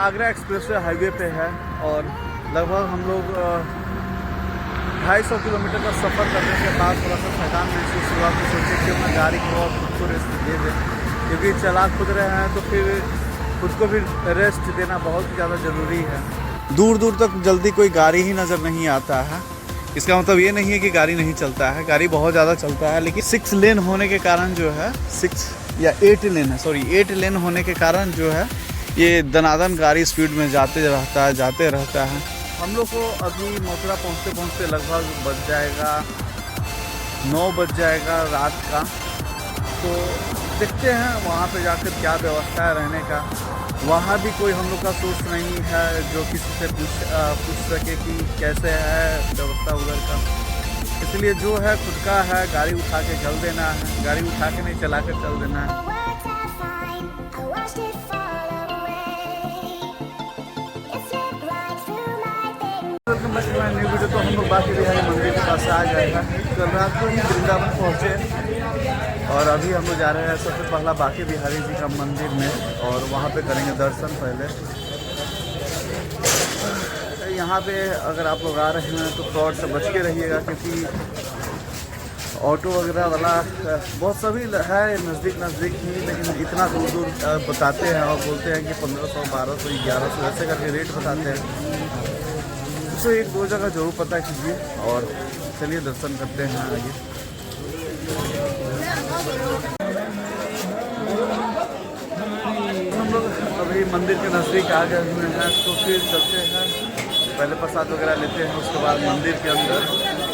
Agra expressway highway पे है और लगभग हम लोग 250 किलोमीटर का सफ़र करने के बाद थोड़ा सा थकान महसूस हुआ तो सोचे कि अपना गाड़ी को खुद को रेस्ट दे दें, क्योंकि चला खुद रहे हैं तो फिर खुद को भी रेस्ट देना बहुत ज़्यादा ज़रूरी है। दूर दूर तक जल्दी कोई गाड़ी ही नज़र नहीं आता है। इसका मतलब ये नहीं है कि गाड़ी नहीं चलता है, गाड़ी बहुत ज़्यादा चलता है, लेकिन 6 लेन होने के कारण जो है 6 या 8 लेन है, सॉरी 8 लेन होने के कारण जो है ये दनादन गाड़ी स्पीड में जाते रहता है। हम लोग को अभी मथुरा पहुँचते पहुँचते लगभग बज जाएगा 9 बज जाएगा रात का। तो देखते हैं वहाँ पे जाकर क्या व्यवस्था है रहने का। वहाँ भी कोई हम लोग का सोर्स नहीं है जो किसी से पूछ सके कि कैसे है व्यवस्था उधर का। इसलिए जो है खुद का है, गाड़ी उठा के चल देना है, गाड़ी उठा के नहीं चला कर चल देना है। न्यू वीडियो तो हम लोग बाकी बिहारी मंदिर के पास आ जाएगा। कल रात को ही वृंदावन पहुँचे और अभी हम लोग जा रहे हैं सबसे पहला बाकी बिहारी जी का मंदिर में और वहाँ पे करेंगे दर्शन। पहले यहाँ पे अगर आप लोग आ रहे हैं तो फ्रॉड से बच के रहिएगा, क्योंकि ऑटो वगैरह वाला बहुत सभी है नज़दीक ही, लेकिन इतना दूर दूर बताते हैं और बोलते हैं कि 1500, 1200, 1100 ऐसे करके रेट बताते हैं। तो एक दो जगह जरूर पता कीजिए और चलिए दर्शन करते हैं आगे। हम लोग अभी मंदिर के नज़दीक आ गए हुए हैं तो फिर चलते हैं, पहले प्रसाद वगैरह लेते हैं, उसके बाद मंदिर के अंदर।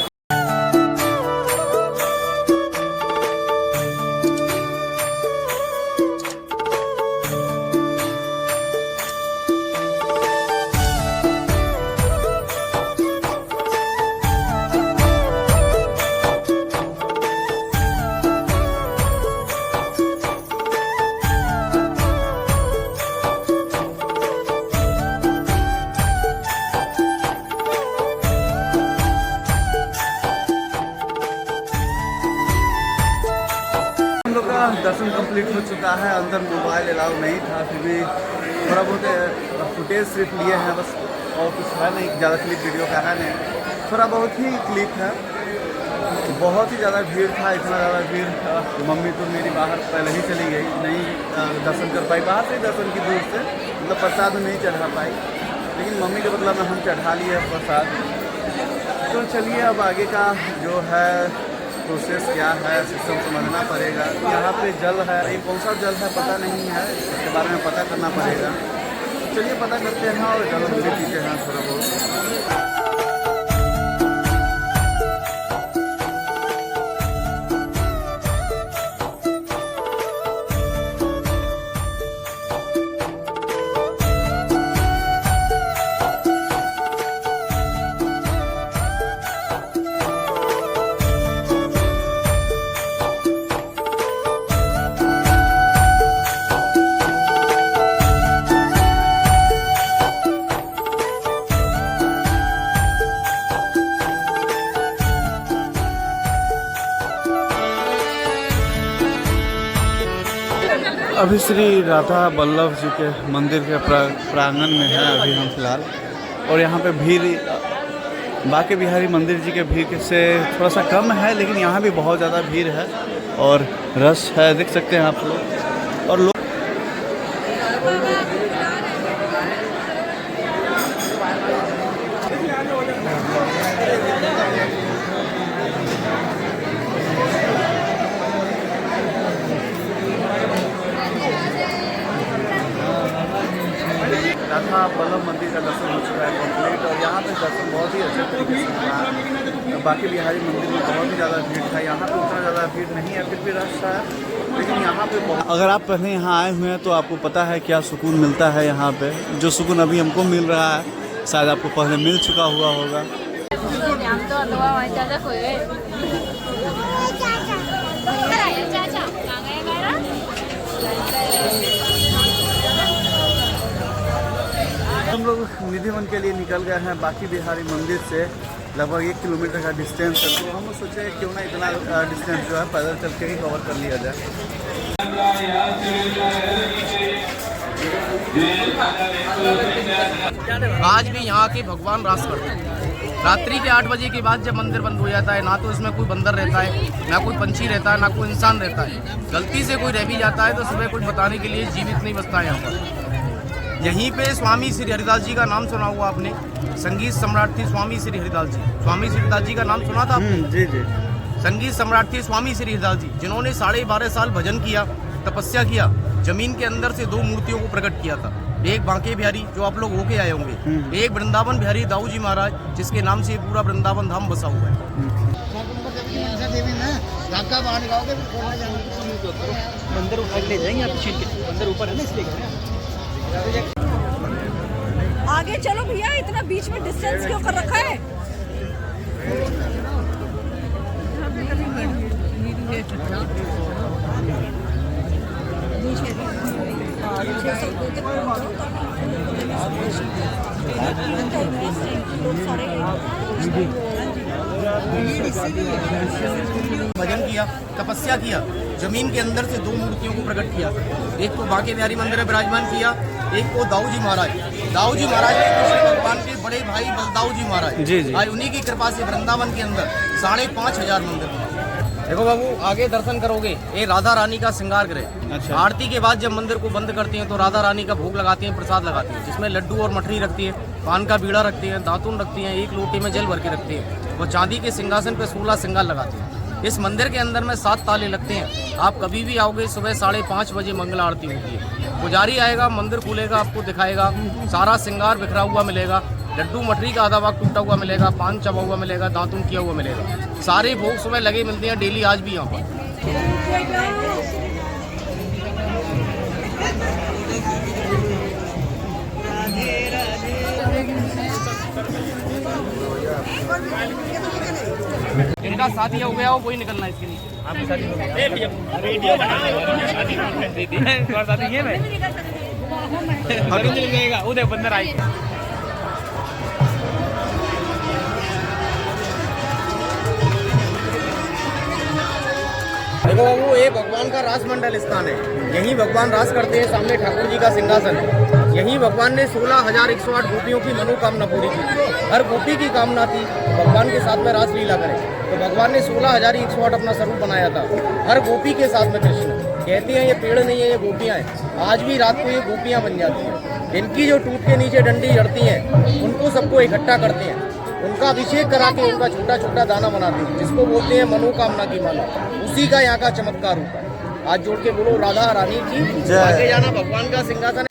दर्शन कंप्लीट हो चुका है। अंदर मोबाइल अलाउ नहीं था, फिर भी थोड़ा बहुत फुटेज सिर्फ लिए हैं बस, और कुछ है नहीं, ज़्यादा क्लिप वीडियो का है नहीं, थोड़ा बहुत ही क्लिप है। बहुत ही ज़्यादा भीड़ था, इतना ज़्यादा भीड़ मम्मी तो मेरी बाहर पहले ही चली गई, नहीं दर्शन कर पाई, बाहर से दर्शन की दूर से, मतलब प्रसाद में नहीं चढ़ा पाई, लेकिन मम्मी के बदला में हम चढ़ा लिए प्रसाद। तो चलिए अब आगे का जो है प्रोसेस क्या है, सिस्टम समझना पड़ेगा। यहाँ पे जल है, ये कौन सा जल है पता नहीं है, इसके बारे में पता करना पड़ेगा। चलिए पता करते हैं और जल भी पीते हैं थोड़ा बहुत। अभी श्री राधा वल्लभ जी के मंदिर के प्रांगण में है अभी हम फिलहाल, और यहाँ पे भीड़ बाके बिहारी मंदिर जी के भीड़ से थोड़ा सा कम है, लेकिन यहाँ भी बहुत ज़्यादा भीड़ है और रश है, देख सकते हैं आप लोग। और लोग राधा वल्लभ मंदिर का दर्शन हो चुका है कंप्लीट, और यहाँ पे दर्शन बहुत ही अच्छे तरीके से हुआ। बाकी बिहारी मंदिर में बहुत ही ज़्यादा भीड़ था, यहाँ पे उतना ज़्यादा भीड़ नहीं है, फिर भी रश था, लेकिन यहाँ पे बहुत। अगर आप पहले यहाँ आए हुए हैं तो आपको पता है क्या सुकून मिलता है यहाँ पे। जो सुकून अभी हमको मिल रहा है शायद आपको पहले मिल चुका हुआ होगा। हम लोग निधि वन के लिए निकल गए हैं बाकी बिहारी मंदिर से लगभग 1 किलोमीटर का डिस्टेंस है, तो हम सोचे क्यों ना इतना डिस्टेंस जो है पैदल चल के ही कवर कर लिया जाए। आज भी यहाँ के भगवान रास करते हैं। रात्रि के 8 बजे के बाद जब मंदिर बंद हो जाता है, ना तो इसमें कोई बंदर रहता है, ना कोई पंछी रहता है, ना कोई इंसान रहता है। गलती से कोई रह भी जाता है तो सुबह कुछ बताने के लिए जीवित नहीं बचता है यहाँ पर। यहीं पे स्वामी श्री हरिदास जी का नाम सुना हुआ आपने, संगीत सम्राट थे स्वामी श्री हरिदास जी। स्वामी श्री हरिदास जी का नाम सुना था आपने? जी जी। संगीत सम्राट थे स्वामी श्री हरिदास जी, जिन्होंने 12.5 साल भजन किया, तपस्या किया, जमीन के अंदर से 2 मूर्तियों को प्रकट किया था। एक बांके बिहारी जो आप लोग होके आए होंगे, एक वृंदावन बिहारी दाऊ जी महाराज, जिसके नाम से पूरा वृंदावन धाम बसा हुआ है। मंदिर उठा के ले जाएंगे आप, छीन के मंदिर ऊपर है ना, इसलिए आगे चलो भैया, इतना बीच में डिस्टेंस क्यों कर रखा है? भजन किया, तपस्या किया, जमीन के अंदर से 2 मूर्तियों को प्रकट किया। एक को बांके बिहारी मंदिर में विराजमान किया, एक को दाऊ जी महाराज। दाऊ जी महाराज ने कृष्ण भगवान के बड़े भाई बलदाऊ जी महाराज, जी जी। आज उन्हीं की कृपा से वृंदावन के अंदर 5,500 मंदिर बना। देखो बाबू, आगे दर्शन करोगे, ये राधा रानी का श्रृंगार गृह। अच्छा। आरती के बाद जब मंदिर को बंद करते हैं तो राधा रानी का भोग लगाते हैं, प्रसाद लगाते हैं, जिसमें लड्डू और मठरी रखती है, पान का बीड़ा रखती है, दातुन रखती हैं, एक लोटे में जल भर के रखते हैं और चांदी के सिंहासन पर 16 श्रृंगार लगाते हैं। इस मंदिर के अंदर में 7 ताले लगते हैं। आप कभी भी आओगे, सुबह 5:30 बजे मंगल आरती होती है। पुजारी आएगा, मंदिर खुलेगा, आपको दिखाएगा, सारा श्रृंगार बिखरा हुआ मिलेगा, लड्डू मठरी का आधा भाग टूटा हुआ मिलेगा, पान चबा हुआ मिलेगा, दातुन किया हुआ मिलेगा। सारे भोग सुबह लगे मिलते हैं डेली, आज भी यहाँ पर। इनका शादी हो गया हो, कोई निकलना इसके नीचे। आपकी शादी हो गई? वीडियो बना शादी है भाई, अभी नहीं लगेगा, उधर बंदर आई। देखो बाबू, ये भगवान का रास मंडल स्थान है, यहीं भगवान रास करते हैं। सामने ठाकुर जी का सिंहासन है, यहीं भगवान ने 16,108 गोपियों की मनोकामना पूरी की। हर गोपी की कामना थी भगवान के साथ में रास लीला करें, तो भगवान ने 16,108 अपना स्वरूप बनाया था। हर गोपी के साथ में कृष्ण कहते हैं, ये पेड़ नहीं है, ये गोपियाँ हैं। आज भी रात को ये गोपियाँ बन जाती हैं। इनकी जो टूट के नीचे डंडी जड़ती हैं, उनको सबको इकट्ठा करते हैं, उनका अभिषेक करा के उनका छोटा छोटा दाना बनाते हैं, जिसको बोलते हैं मनोकामना की माला। उसी का यहाँ का चमत्कार होता है। आज जोड़ के बोलो राधा रानी की आगे जाना भगवान का सिंहासन।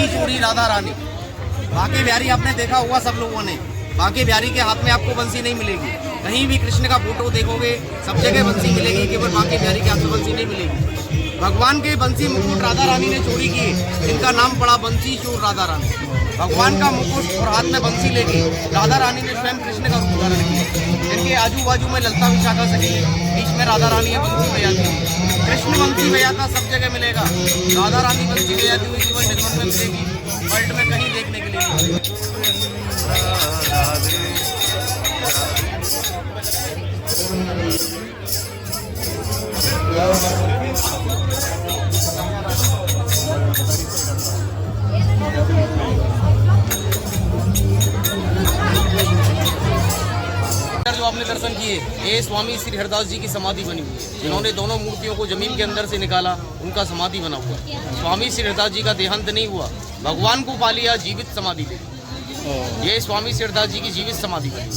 चूड़ी राधा रानी, बांके बिहारी आपने देखा होगा सब लोगों ने। बांके बिहारी के हाथ में आपको बंसी नहीं मिलेगी। कहीं भी कृष्ण का फोटो देखोगे, सब जगह बंसी मिलेगी, केवल बांके बिहारी के हाथ में बंसी नहीं मिलेगी। भगवान के बंसी मुकुट राधा रानी ने चोरी किए, जिनका नाम पड़ा बंसी चोर राधा रानी। भगवान का मुकुट और हाथ में बंसी लेके राधा रानी ने स्वयं कृष्ण का रूप धारण किया। इनके आजू बाजू में ललता विशाखा सखी है, बीच में राधा रानी है, बंसी बजाती है। कृष्ण बंसी बजाता सब जगह मिलेगा, राधा रानी बंसी बजाती हुई केवल निर्मल में मिलेगी, वर्ल्ड में कहीं देखने के लिए नहीं। जो आपने दर्शन किए, ये स्वामी श्री हरिदास जी की समाधि बनी हुई है, जिन्होंने दोनों मूर्तियों को जमीन के अंदर से निकाला, उनका समाधि बना हुआ है। स्वामी श्री हरिदास जी का देहांत नहीं हुआ, भगवान को पा लिया, जीवित समाधि दी। ये स्वामी श्री हरिदास जी की जीवित समाधि बनी।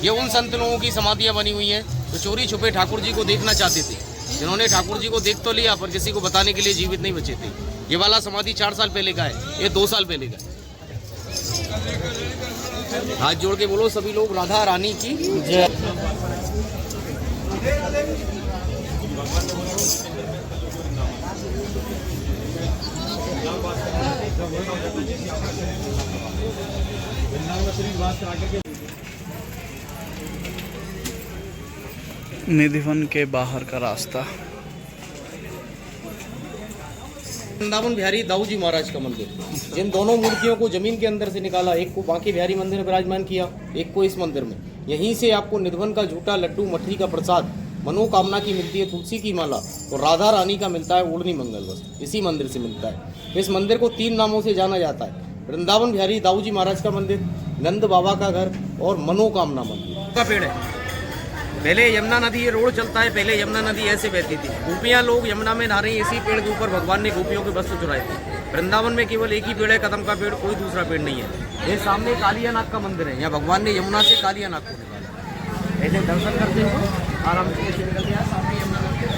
ये उन संत लोगों की समाधियाँ बनी हुई हैं जो चोरी छुपे ठाकुर जी को देखना चाहते थे, जिन्होंने ठाकुर जी को देख तो लिया पर किसी को बताने के लिए जीवित नहीं बचे थे। ये वाला समाधि 4 साल पहले का है, ये 2 साल पहले का है। हाथ जोड़ के बोलो सभी लोग राधा रानी की जय। निधिवन के बाहर का रास्ता। वृंदावन बिहारी दाऊ जी महाराज का मंदिर, जिन दोनों मूर्तियों को जमीन के अंदर से निकाला, एक को बांके बिहारी मंदिर में विराजमान किया, एक को इस मंदिर में। यहीं से आपको निधिवन का झूठा लड्डू मठरी का प्रसाद, मनोकामना की मिलती है तुलसी की माला, और राधा रानी का मिलता है ओढ़नी मंगल वस्त्र, इसी मंदिर से मिलता है। इस मंदिर को 3 नामों से जाना जाता है: वृंदावन बिहारी दाऊ जी महाराज का मंदिर, नंद बाबा का घर और मनोकामना मंदिर का पेड़ है। पहले यमुना नदी, ये रोड चलता है, पहले यमुना नदी ऐसे बहती थी, गोपियाँ लोग यमुना में नहा रही, इसी पेड़ के ऊपर भगवान ने गोपियों के वस्त्र चुराए थे। वृंदावन में केवल एक ही पेड़ है, कदम का पेड़, कोई दूसरा पेड़ नहीं है। ये सामने कालियानाथ का मंदिर है, यहाँ भगवान ने यमुना से कालियानाथ को निकाला। ऐसे दर्शन करते हुए आराम से ऐसे निकल गया, सामने यमुना नदी है।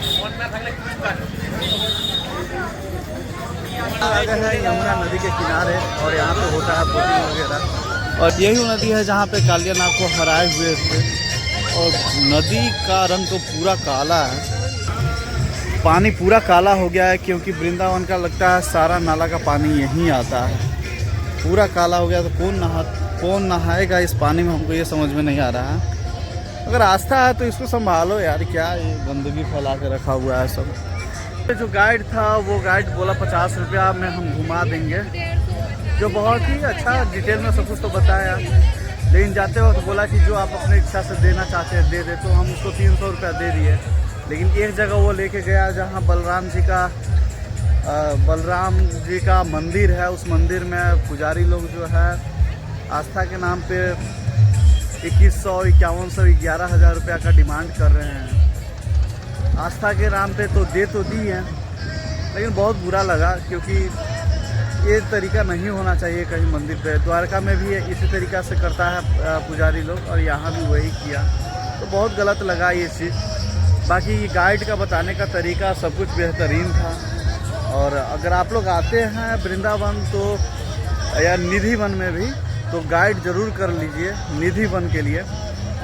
यमुना नदी के किनारे और यहाँ पे होता है बोटिंग वगैरह, और यही वो नदी है जहाँ पे कालियानाथ को हराए हुए थे। और नदी का रंग तो पूरा काला है, पानी पूरा काला हो गया है, क्योंकि वृंदावन का लगता है सारा नाला का पानी यहीं आता है। पूरा काला हो गया तो कौन नहाएगा इस पानी में, हमको ये समझ में नहीं आ रहा है। अगर आस्था है तो इसको संभालो यार, क्या ये गंदगी फैला के रखा हुआ है सब। जो गाइड था वो गाइड बोला 50 रुपया में हम घुमा देंगे, जो बहुत ही अच्छा डिटेल में सब कुछ तो बताया। लेकिन जाते वक्त तो बोला कि जो आप अपनी इच्छा से देना चाहते हैं दे दे, तो हम उसको 300 रुपया दे दिए। लेकिन एक जगह वो लेके गया जहाँ बलराम जी का मंदिर है, उस मंदिर में पुजारी लोग जो है आस्था के नाम पे 2100, 5100, 11,000 रुपया का डिमांड कर रहे हैं। आस्था के नाम पे तो दी है, लेकिन बहुत बुरा लगा, क्योंकि ये तरीका नहीं होना चाहिए कहीं मंदिर पे। द्वारका में भी इसी तरीक़ा से करता है पुजारी लोग, और यहाँ भी वही किया, तो बहुत गलत लगा ये चीज़। बाकी ये गाइड का बताने का तरीका सब कुछ बेहतरीन था। और अगर आप लोग आते हैं वृंदावन तो, या निधिवन में भी, तो गाइड ज़रूर कर लीजिए। निधिवन के लिए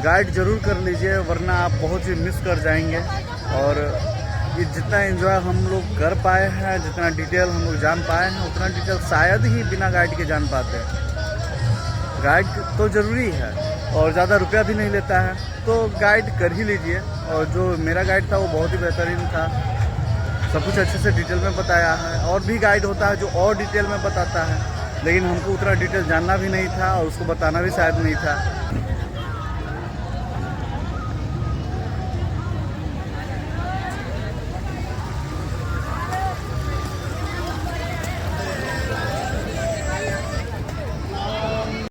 गाइड ज़रूर कर लीजिए, वरना आप बहुत ही मिस कर जाएंगे। और ये जितना एंजॉय हम लोग कर पाए हैं, जितना डिटेल हम लोग जान पाए हैं, उतना डिटेल शायद ही बिना गाइड के जान पाते हैं। गाइड तो ज़रूरी है और ज़्यादा रुपया भी नहीं लेता है, तो गाइड कर ही लीजिए। और जो मेरा गाइड था वो बहुत ही बेहतरीन था, सब कुछ अच्छे से डिटेल में बताया है। और भी गाइड होता है जो और डिटेल में बताता है, लेकिन हमको उतना डिटेल जानना भी नहीं था और उसको बताना भी शायद नहीं था।